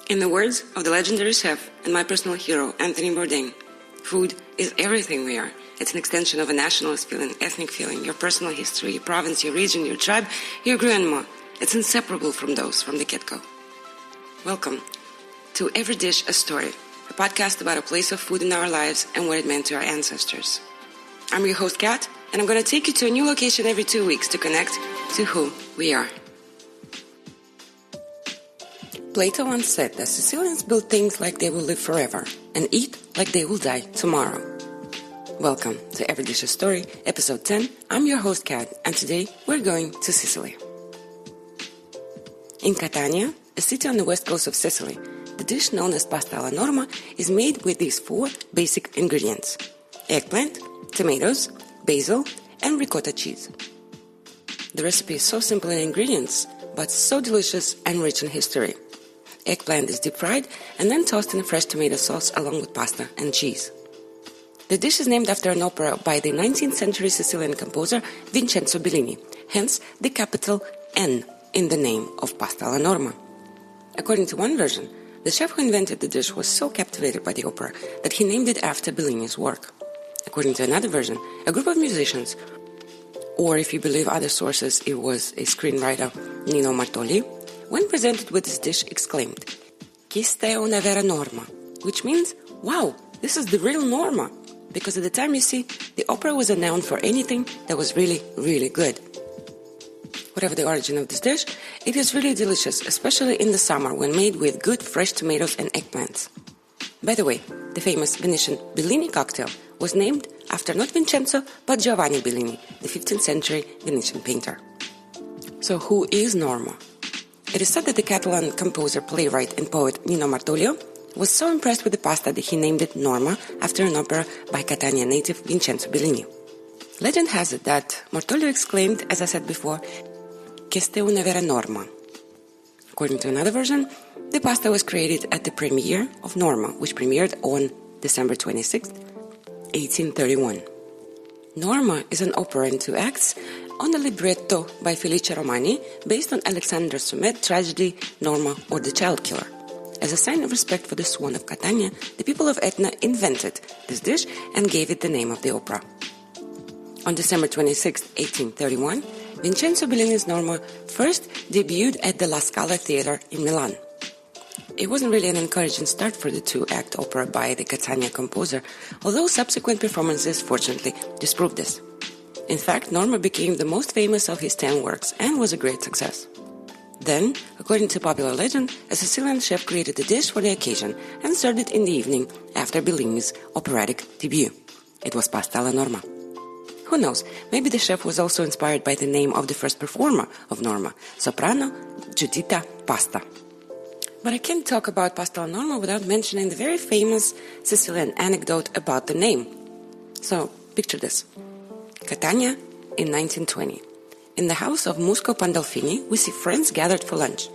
In the words of the legendary chef and my personal hero, Anthony Bourdain, food is everything we are. It's an extension of a nationalist feeling, ethnic feeling, your personal history, your province, your region, your tribe, your grandma. It's inseparable from those from the get-go. Welcome to Every Dish a Story, a podcast about a place of food in our lives and what it meant to our ancestors. I'm your host, Kat, and I'm going to take you to a new location every 2 weeks to connect to who we are. Plato once said that Sicilians build things like they will live forever and eat like they will die tomorrow. Welcome to Every Dish a Story, Episode 10. I'm your host, Kat, and today we're going to Sicily. In Catania, a city on the west coast of Sicily, the dish known as pasta alla Norma is made with these 4 basic ingredients: eggplant, tomatoes, basil, and ricotta cheese. The recipe is so simple in ingredients, but so delicious and rich in history. Eggplant is deep-fried and then tossed in a fresh tomato sauce along with pasta and cheese. The dish is named after an opera by the 19th century Sicilian composer Vincenzo Bellini, hence the capital N in the name of pasta alla Norma. According to one version, the chef who invented the dish was so captivated by the opera that he named it after Bellini's work. According to another version, a group of musicians, or if you believe other sources, it was a screenwriter, Nino Martoli, when presented with this dish, exclaimed, "Questa è una vera Norma," which means, wow, this is the real Norma, because at the time, you see, the opera was a noun for anything that was really, really good. Whatever the origin of this dish, it is really delicious, especially in the summer when made with good fresh tomatoes and eggplants. By the way, the famous Venetian Bellini cocktail was named after not Vincenzo, but Giovanni Bellini, the 15th century Venetian painter. So who is Norma? It is said that the Catalan composer, playwright, and poet Nino Martoli was so impressed with the pasta that he named it Norma after an opera by Catania native Vincenzo Bellini. Legend has it that Martoli exclaimed, as I said before, "Questa è una vera Norma." According to another version, the pasta was created at the premiere of Norma, which premiered on December 26, 1831. Norma is an opera in 2 acts on a libretto by Felice Romani based on Alexander Sumet tragedy Norma or the Child Killer. As a sign of respect for the swan of Catania, the people of Etna invented this dish and gave it the name of the opera. On December 26, 1831, Vincenzo Bellini's Norma first debuted at the La Scala Theatre in Milan. It wasn't really an encouraging start for the 2-act opera by the Catania composer, although subsequent performances fortunately disproved this. In fact, Norma became the most famous of his 10 works and was a great success. Then, according to popular legend, a Sicilian chef created the dish for the occasion and served it in the evening after Bellini's operatic debut. It was pasta alla Norma. Who knows, maybe the chef was also inspired by the name of the first performer of Norma, soprano Giuditta Pasta. But I can't talk about pasta alla Norma without mentioning the very famous Sicilian anecdote about the name. So, picture this. Catania in 1920. In the house of Musco Pandolfini, we see friends gathered for lunch.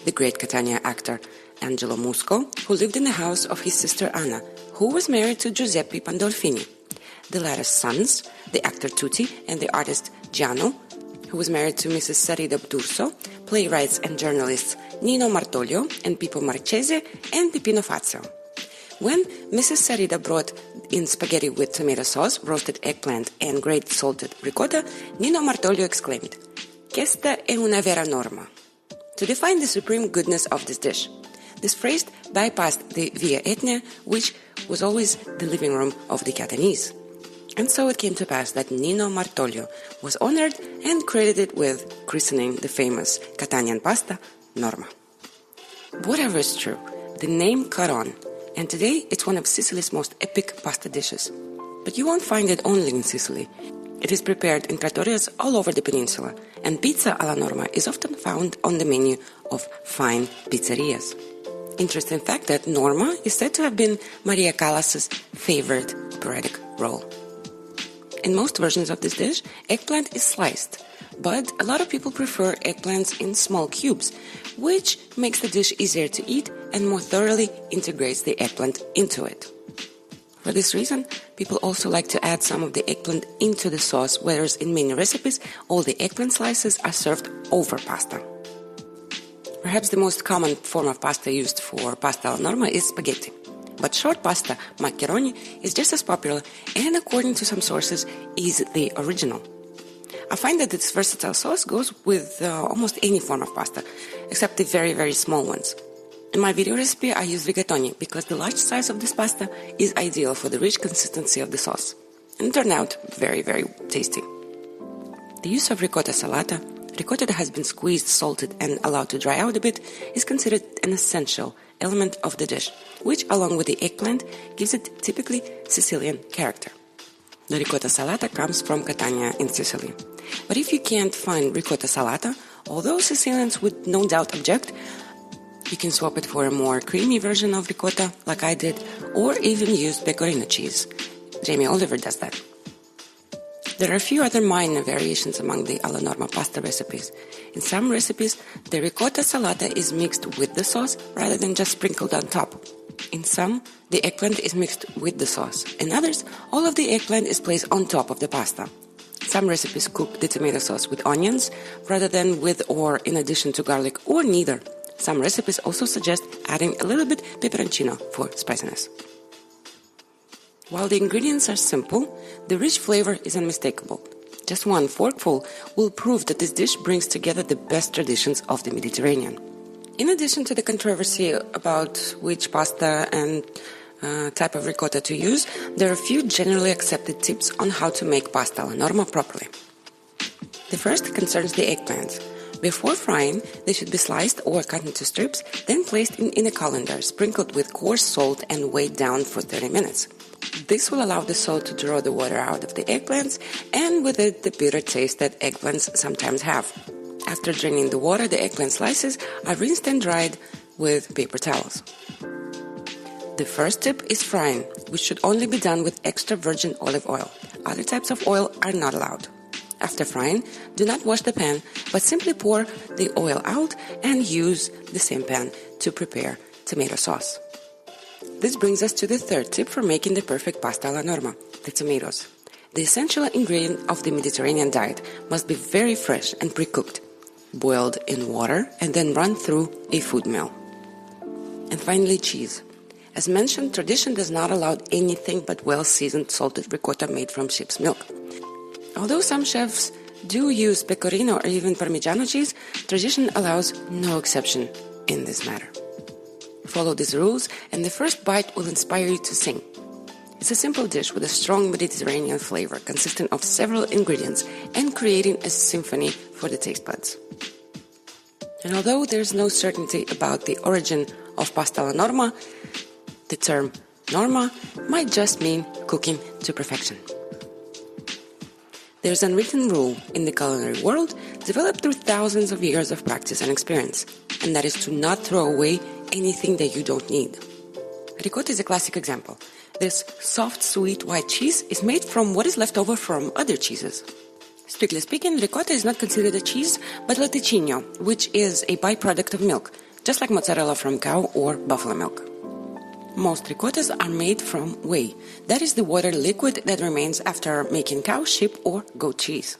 The great Catania actor Angelo Musco, who lived in the house of his sister Anna, who was married to Giuseppe Pandolfini. The latter's sons, the actor Tutti and the artist Giano, who was married to Mrs. Sarida D'Urso, playwrights and journalists Nino Martolio and Pippo Marchese and Pipino Fazio. When Mrs. Sarida brought in spaghetti with tomato sauce, roasted eggplant, and great salted ricotta, Nino Martolio exclaimed, "Questa è una vera Norma," to define the supreme goodness of this dish. This phrase bypassed the Via Etnia, which was always the living room of the Catanese. And so it came to pass that Nino Martolio was honored and credited with christening the famous Catanian pasta, Norma. Whatever is true, the name caught on, and today it's one of Sicily's most epic pasta dishes. But you won't find it only in Sicily. It is prepared in trattorias all over the peninsula, and pizza alla Norma is often found on the menu of fine pizzerias. Interesting fact that Norma is said to have been Maria Callas's favorite operatic role. In most versions of this dish, eggplant is sliced, but a lot of people prefer eggplants in small cubes, which makes the dish easier to eat and more thoroughly integrates the eggplant into it. For this reason, people also like to add some of the eggplant into the sauce, whereas in many recipes, all the eggplant slices are served over pasta. Perhaps the most common form of pasta used for pasta alla norma is spaghetti. But short pasta, macaroni, is just as popular and, according to some sources, is the original. I find that this versatile sauce goes with almost any form of pasta, except the very, very small ones. In my video recipe, I use rigatoni because the large size of this pasta is ideal for the rich consistency of the sauce, and it turned out very, very tasty. The use of ricotta salata, ricotta that has been squeezed, salted, and allowed to dry out a bit, is considered an essential element of the dish, which, along with the eggplant, gives it typically Sicilian character. The ricotta salata comes from Catania in Sicily. But if you can't find ricotta salata, although Sicilians would no doubt object, you can swap it for a more creamy version of ricotta, like I did, or even use pecorino cheese. Jamie Oliver does that. There are a few other minor variations among the alla norma pasta recipes. In some recipes, the ricotta salata is mixed with the sauce rather than just sprinkled on top. In some, the eggplant is mixed with the sauce. In others, all of the eggplant is placed on top of the pasta. Some recipes cook the tomato sauce with onions rather than with or in addition to garlic, or neither. Some recipes also suggest adding a little bit peperoncino for spiciness. While the ingredients are simple, the rich flavor is unmistakable. Just one forkful will prove that this dish brings together the best traditions of the Mediterranean. In addition to the controversy about which pasta and type of ricotta to use, there are a few generally accepted tips on how to make pasta alla norma properly. The first concerns the eggplants. Before frying, they should be sliced or cut into strips, then placed in a colander, sprinkled with coarse salt and weighed down for 30 minutes. This will allow the salt to draw the water out of the eggplants, and with it the bitter taste that eggplants sometimes have. After draining the water, the eggplant slices are rinsed and dried with paper towels. The first tip is frying, which should only be done with extra virgin olive oil. Other types of oil are not allowed. After frying, do not wash the pan, but simply pour the oil out and use the same pan to prepare tomato sauce. This brings us to the third tip for making the perfect pasta alla norma, the tomatoes. The essential ingredient of the Mediterranean diet must be very fresh and pre-cooked, boiled in water and then run through a food mill. And finally, cheese. As mentioned, tradition does not allow anything but well-seasoned salted ricotta made from sheep's milk. Although some chefs do use pecorino or even Parmigiano cheese, tradition allows no exception in this matter. Follow these rules and the first bite will inspire you to sing. It's a simple dish with a strong Mediterranean flavor consisting of several ingredients and creating a symphony for the taste buds. And although there's no certainty about the origin of pasta alla norma, the term norma might just mean cooking to perfection. There's an unwritten rule in the culinary world developed through thousands of years of practice and experience, and that is to not throw away anything that you don't need. Ricotta is a classic example. This soft, sweet, white cheese is made from what is left over from other cheeses. Strictly speaking, ricotta is not considered a cheese, but latticino, which is a byproduct of milk, just like mozzarella from cow or buffalo milk. Most ricottas are made from whey. That is the water liquid that remains after making cow, sheep, or goat cheese.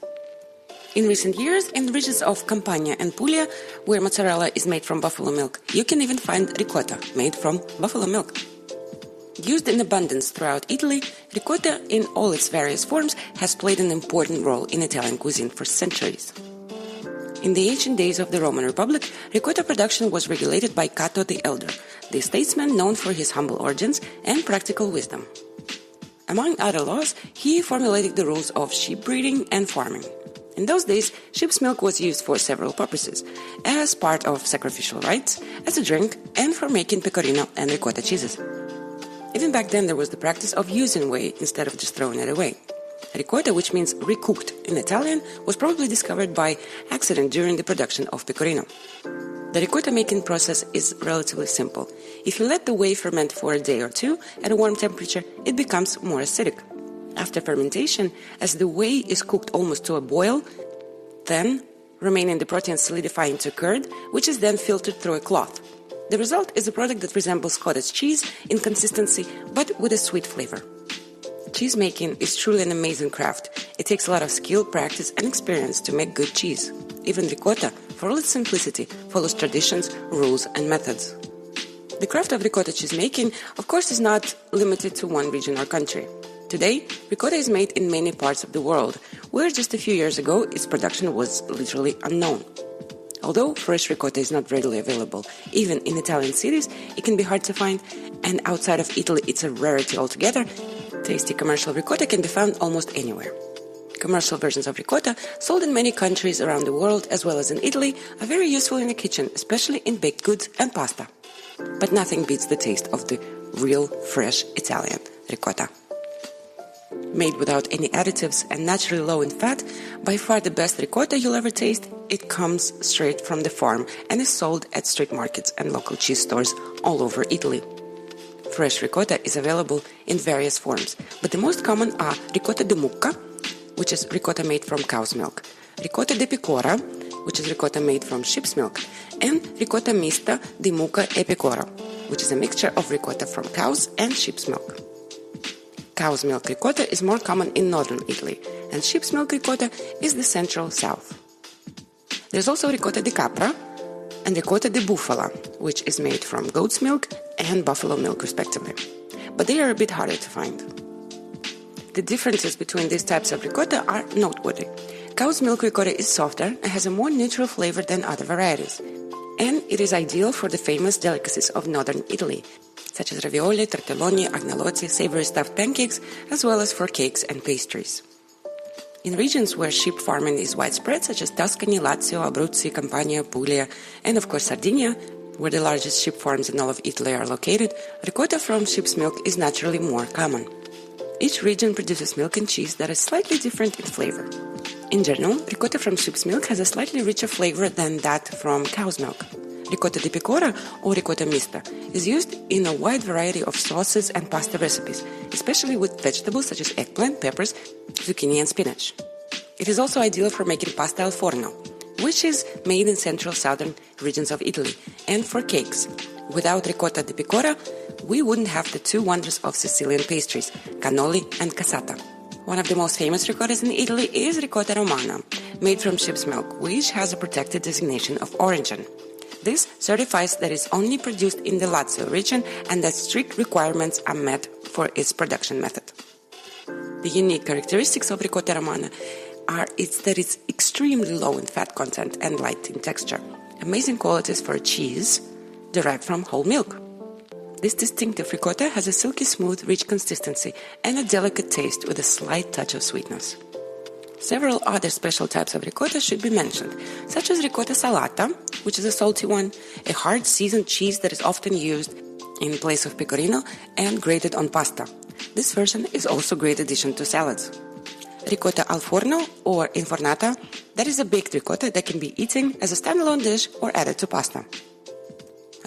In recent years, in the regions of Campania and Puglia, where mozzarella is made from buffalo milk, you can even find ricotta made from buffalo milk. Used in abundance throughout Italy, ricotta in all its various forms has played an important role in Italian cuisine for centuries. In the ancient days of the Roman Republic, ricotta production was regulated by Cato the Elder, the statesman known for his humble origins and practical wisdom. Among other laws, he formulated the rules of sheep breeding and farming. In those days, sheep's milk was used for several purposes, as part of sacrificial rites, as a drink, and for making pecorino and ricotta cheeses. Even back then, there was the practice of using whey instead of just throwing it away. Ricotta, which means recooked in Italian, was probably discovered by accident during the production of pecorino. The ricotta making process is relatively simple. If you let the whey ferment for a day or two at a warm temperature, it becomes more acidic. After fermentation, as the whey is cooked almost to a boil, then remaining the protein solidify into curd, which is then filtered through a cloth. The result is a product that resembles cottage cheese in consistency, but with a sweet flavor. Cheese making is truly an amazing craft. It takes a lot of skill, practice, and experience to make good cheese. Even ricotta, for all its simplicity, follows traditions, rules, and methods. The craft of ricotta cheese making, of course, is not limited to one region or country. Today, ricotta is made in many parts of the world, where just a few years ago its production was literally unknown. Although fresh ricotta is not readily available, even in Italian cities, it can be hard to find, and outside of Italy it's a rarity altogether. Tasty commercial ricotta can be found almost anywhere. Commercial versions of ricotta, sold in many countries around the world as well as in Italy, are very useful in the kitchen, especially in baked goods and pasta. But nothing beats the taste of the real, fresh Italian ricotta. Made without any additives and naturally low in fat, by far the best ricotta you'll ever taste, it comes straight from the farm and is sold at street markets and local cheese stores all over Italy. Fresh ricotta is available in various forms, but the most common are ricotta di mucca, which is ricotta made from cow's milk, ricotta di pecora, which is ricotta made from sheep's milk, and ricotta mista di mucca e pecora, which is a mixture of ricotta from cows and sheep's milk. Cow's milk ricotta is more common in northern Italy, and sheep's milk ricotta is the central south. There's also ricotta di capra and ricotta di bufala, which is made from goat's milk and buffalo milk respectively, but they are a bit harder to find. The differences between these types of ricotta are noteworthy. Cow's milk ricotta is softer and has a more neutral flavor than other varieties, and it is ideal for the famous delicacies of northern Italy, such as ravioli, tortelloni, agnolotti, savory stuffed pancakes, as well as for cakes and pastries. In regions where sheep farming is widespread, such as Tuscany, Lazio, Abruzzi, Campania, Puglia, and of course Sardinia, where the largest sheep farms in all of Italy are located, ricotta from sheep's milk is naturally more common. Each region produces milk and cheese that is slightly different in flavor. In general, ricotta from sheep's milk has a slightly richer flavor than that from cow's milk. Ricotta di pecora, or ricotta mista, is used in a wide variety of sauces and pasta recipes, especially with vegetables such as eggplant, peppers, zucchini, and spinach. It is also ideal for making pasta al forno, which is made in central southern regions of Italy, and for cakes. Without ricotta di pecora, we wouldn't have the two wonders of Sicilian pastries, cannoli and cassata. One of the most famous ricottas in Italy is ricotta romana, made from sheep's milk, which has a protected designation of origin. This certifies that it's only produced in the Lazio region and that strict requirements are met for its production method. The unique characteristics of ricotta romana are that it's extremely low in fat content and light in texture, amazing qualities for a cheese derived from whole milk. This distinctive ricotta has a silky smooth, rich consistency and a delicate taste with a slight touch of sweetness. Several other special types of ricotta should be mentioned, such as ricotta salata, which is a salty one, a hard seasoned cheese that is often used in place of pecorino and grated on pasta. This version is also a great addition to salads. Ricotta al forno or infornata, that is a baked ricotta that can be eaten as a standalone dish or added to pasta.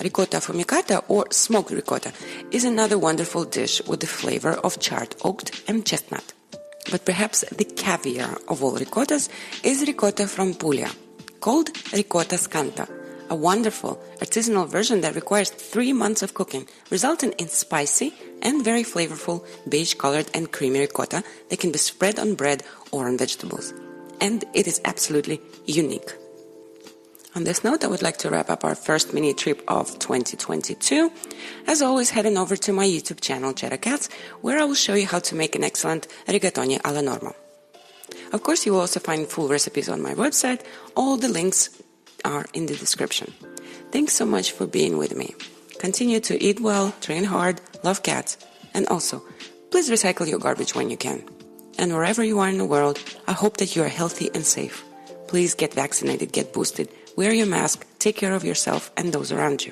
Ricotta affumicata or smoked ricotta is another wonderful dish with the flavor of charred oat and chestnut. But perhaps the caviar of all ricottas is ricotta from Puglia, called ricotta scanta, a wonderful artisanal version that requires 3 months of cooking, resulting in spicy and very flavorful beige-colored and creamy ricotta that can be spread on bread or on vegetables. And it is absolutely unique. On this note, I would like to wrap up our first mini trip of 2022. As always, head on over to my YouTube channel, Cheddar Cats, where I will show you how to make an excellent rigatoni alla Norma. Of course, you will also find full recipes on my website. All the links are in the description. Thanks so much for being with me. Continue to eat well, train hard, love cats, and also, please recycle your garbage when you can. And wherever you are in the world, I hope that you are healthy and safe. Please get vaccinated, get boosted, wear your mask, take care of yourself and those around you.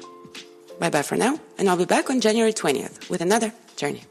Bye-bye for now, and I'll be back on January 20th with another journey.